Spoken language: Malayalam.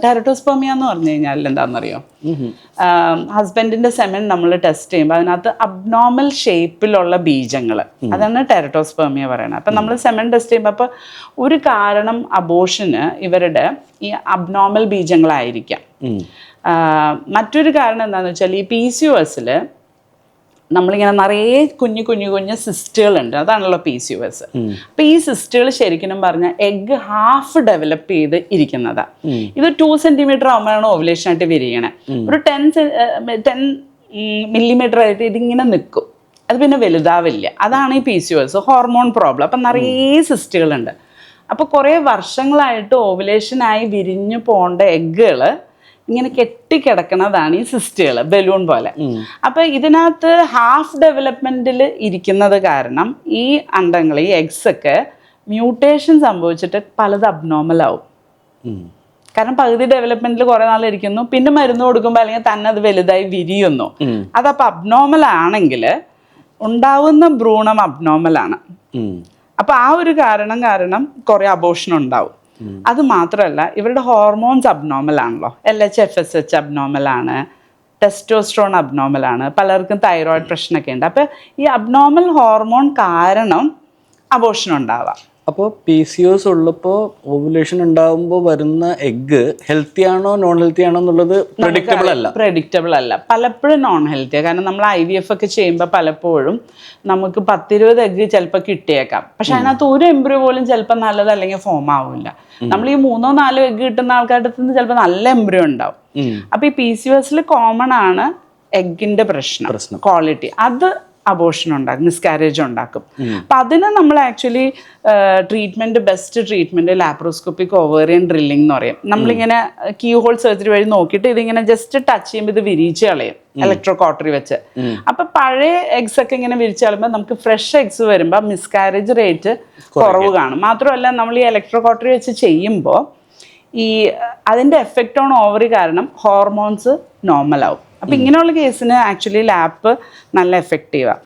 ടെറട്ടോസ്പെർമിയ എന്ന് പറഞ്ഞു കഴിഞ്ഞാൽ എന്താണെന്നറിയോ? ഹസ്ബൻഡിന്റെ സെമൻ നമ്മൾ ടെസ്റ്റ് ചെയ്യുമ്പോൾ അതിനകത്ത് അബ്നോർമൽ ഷേപ്പിലുള്ള ബീജങ്ങൾ, അതാണ് ടെറട്ടോസ്പെർമിയ പറയുന്നത്. അപ്പം നമ്മൾ സെമൻ ടെസ്റ്റ് ചെയ്യുമ്പോൾ അപ്പോൾ ഒരു കാരണം അബോഷന് ഇവരുടെ ഈ അബ്നോർമൽ ബീജങ്ങളായിരിക്കാം. മറ്റൊരു കാരണം എന്താണെന്ന് വെച്ചാൽ ഈ PCOSൽ നമ്മളിങ്ങനെ നിറയെ കുഞ്ഞു സിസ്റ്റുകളുണ്ട്, അതാണല്ലോ PCOS. അപ്പൊ ഈ സിസ്റ്റുകൾ ശരിക്കും പറഞ്ഞാൽ എഗ് ഹാഫ് ഡെവലപ്പ് ചെയ്ത് ഇരിക്കുന്നതാ. ഇത് 2 സെന്റിമീറ്റർ ആകുമ്പോഴാണ് ഓവുലേഷൻ ആയിട്ട് വിരിയണേ. ഒരു 10 മില്ലിമീറ്റർ ആയിട്ട് ഇതിങ്ങനെ നിൽക്കും, അത് പിന്നെ വലുതാവില്ല. അതാണ് ഈ PCOS, ഹോർമോൺ പ്രോബ്ലം. അപ്പം നിറയെ സിസ്റ്റുകളുണ്ട്. അപ്പോൾ കുറേ വർഷങ്ങളായിട്ട് ഓവുലേഷനായി വിരിഞ്ഞു പോകേണ്ട എഗ്ഗുകൾ ഇങ്ങനെ കെട്ടിക്കിടക്കുന്നതാണ് ഈ സിസ്റ്റുകൾ, ബലൂൺ പോലെ. അപ്പൊ ഇതിനകത്ത് ഹാഫ് ഡെവലപ്മെന്റിൽ ഇരിക്കുന്നത് കാരണം ഈ അണ്ടങ്ങൾ, ഈ എഗ്സ് ഒക്കെ മ്യൂട്ടേഷൻ സംഭവിച്ചിട്ട് പലത് അബ്നോർമൽ ആവും. കാരണം പകുതി ഡെവലപ്മെന്റിൽ കുറെ നാൾ ഇരിക്കുന്നു, പിന്നെ മരുന്ന് കൊടുക്കുമ്പോൾ അല്ലെങ്കിൽ തന്നെ അത് വലുതായി വിരിയുന്നു. അതപ്പോൾ അബ്നോർമൽ ആണെങ്കിൽ ഉണ്ടാവുന്ന ഭ്രൂണം അബ്നോർമൽ ആണ്. അപ്പൊ ആ ഒരു കാരണം കുറെ അബോർഷൻ ഉണ്ടാവും. അത് മാത്രമല്ല, ഇവരുടെ ഹോർമോൺസ് അബ്നോർമൽ ആണല്ലോ. LH-FSH അബ്നോർമൽ ആണ്, ടെസ്റ്റോസ്ട്രോൺ അബ്നോർമൽ ആണ്, പലർക്കും തൈറോയിഡ് പ്രശ്നമൊക്കെ ഉണ്ട്. അപ്പം ഈ അബ്നോർമൽ ഹോർമോൺ കാരണം അബോർഷൻ ഉണ്ടാവാം. അപ്പോൾ PCOS ഉള്ളപ്പോൾ ഓവുലേഷൻ ഉണ്ടാകുമ്പോൾ വരുന്ന എഗ്ഗ് ഹെൽത്തി ആണോ നോൺ ഹെൽത്തി ആണോ എന്നുള്ളത് പ്രെഡിക്റ്റബിൾ അല്ല. പലപ്പോഴും നോൺ ഹെൽത്തിയാണ്. കാരണം നമ്മൾ IVF ഒക്കെ ചെയ്യുമ്പോൾ പലപ്പോഴും നമുക്ക് 10-20 എഗ്ഗ് ചിലപ്പോൾ കിട്ടിയേക്കാം. പക്ഷെ അതിനകത്ത് ഒരു എംബ്രിയോ പോലും ചിലപ്പോൾ നല്ലത് അല്ലെങ്കിൽ ഫോം ആവില്ല. നമ്മൾ ഈ 3-4 എഗ്ഗ് കിട്ടുന്ന ആൾക്കാരുടെ നിന്ന് ചിലപ്പോൾ നല്ല എംബ്രിയോ ഉണ്ടാവും. അപ്പൊ ഈ PCOSൽ കോമൺ ആണ് എഗ്ഗിന്റെ പ്രശ്നം, ക്വാളിറ്റി. അത് അബോർഷൻ ഉണ്ടാക്കും, മിസ്കാരേജ് ഉണ്ടാക്കും. അപ്പം അതിന് നമ്മൾ actually treatment, best treatment laparoscopic ovarian drilling എന്ന് പറയും. നമ്മളിങ്ങനെ കീ ഹോൾ സർജറി വഴി നോക്കിയിട്ട് ഇതിങ്ങനെ ജസ്റ്റ് ടച്ച് ചെയ്യുമ്പോൾ ഇത് വിരിയിച്ച് കളയും ഇലക്ട്രോ കോട്ടറി വെച്ച്. അപ്പം പഴയ എഗ്സ് ഒക്കെ ഇങ്ങനെ വിരിച്ച് കളയുമ്പോൾ നമുക്ക് ഫ്രഷ് എഗ്സ് വരുമ്പോൾ മിസ്കാരേജ് റേറ്റ് കുറവ് കാണും. മാത്രമല്ല, നമ്മൾ ഈ ഇലക്ട്രോ കോട്ടറി വെച്ച് ചെയ്യുമ്പോൾ ഈ അതിൻ്റെ എഫക്റ്റ് ഓൺ ഓവറി കാരണം ഹോർമോൺസ് നോർമൽ ആവും. അപ്പം ഇങ്ങനെയുള്ള കേസിന് ആക്ച്വലി ലാപ്പ് നല്ല എഫക്റ്റീവാണ്.